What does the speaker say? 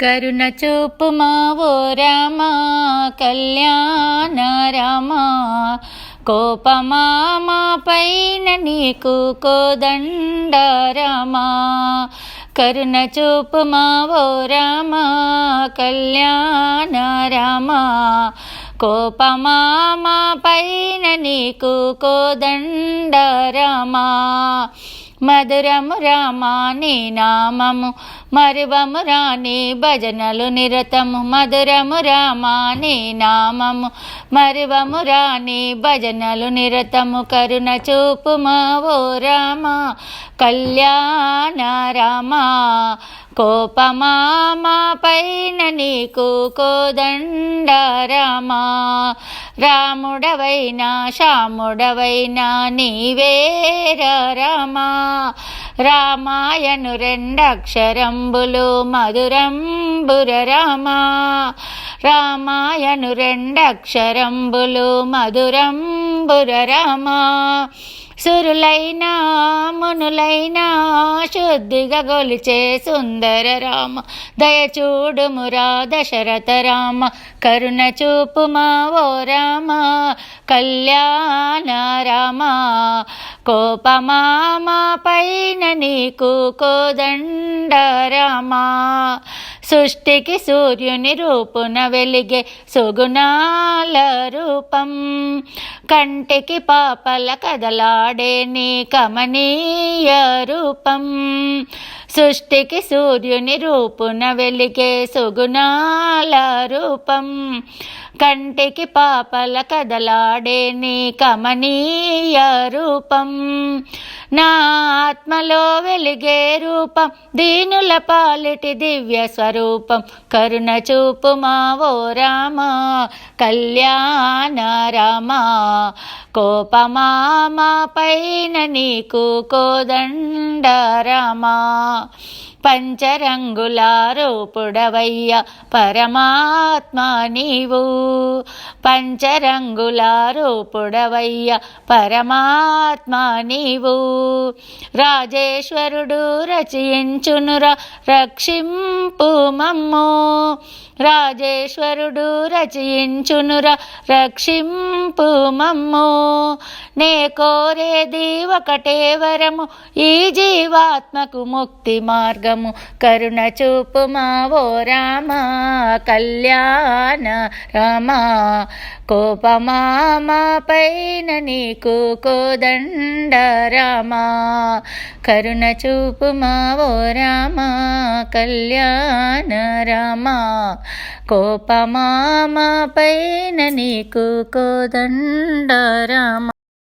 కరుణ చూపుమా ఓ రామా కళ్యాణ రామా, కోపమా మా పైన నీకు కోదండ రామా. కరుణ చూపుమా ఓ రామా కళ్యాణ రామా, కోపమా మా పైన నీకు కోదండ రామా. మధురము రామా నీ నామము, మరువము రాని భజనలు నిరతము. మధురము రామా నీ నామము, మరువము రాని భజనలు నిరతము. కరుణ చూపుమా ఓ రామా కళ్యాణ రామా, కోపమా మా పైన నీకు కోదండ రామా. రాముడవైనా శ్యాముడవైనా నీవేరా రామా. రామాయను రెండక్షరంబులు మధురంబుర రామా. రామాయను రెండక్షరంబులు మధురంబుర రామా. సురులైనా మునులైనా శుద్ధిగా గొలిచే సుందర రామ, దయచూడుమురా దశరథ రామ. కరుణ చూపుమా ఓ రామ కళ్యాణ రామ, కోపమా మా పైన నీకు కోదండ రామా. సృష్టికి సూర్యుని రూపున వెలిగే సుగుణాల రూపం, కంటికి పాపల కదలాడే నీ కమనీయ రూపం. సృష్టికి సూర్యుని రూపున వెలిగే సుగుణాల రూపం, కంటికి పాపల కదలాడే నీ కమనీయ రూపం. నా ఆత్మలో వెలిగే రూపం దీనుల పాలిటి దివ్య స్వరూపం. కరుణ చూపుమా ఓ రామా కళ్యాణ రామా, కోపమా మా పైన నీకు కోదండ రామా. పంచరంగుల రూపుడవయ్య పరమాత్మ నీవు, పంచరంగుల రూపుడవయ్య పరమాత్మ నీవు. రాజేశ్వరుడు రచయించునురా రక్షింపు మమ్ము, రాజేశ్వరుడు రచయించునురా రక్షింపు మమ్ము. నే కోరేది ఒకటే వరము, ఈ జీవాత్మకు ముక్తి మార్గము. కరుణ చూపుమా ఓ రామా కళ్యాణ రామా, కోపమా మా పైన నీకు కోదండ రామా. కరుణ చూపుమా ఓ రామా కళ్యాణ రామా, కోపమా మా పైన నీకు కోదండ రామా.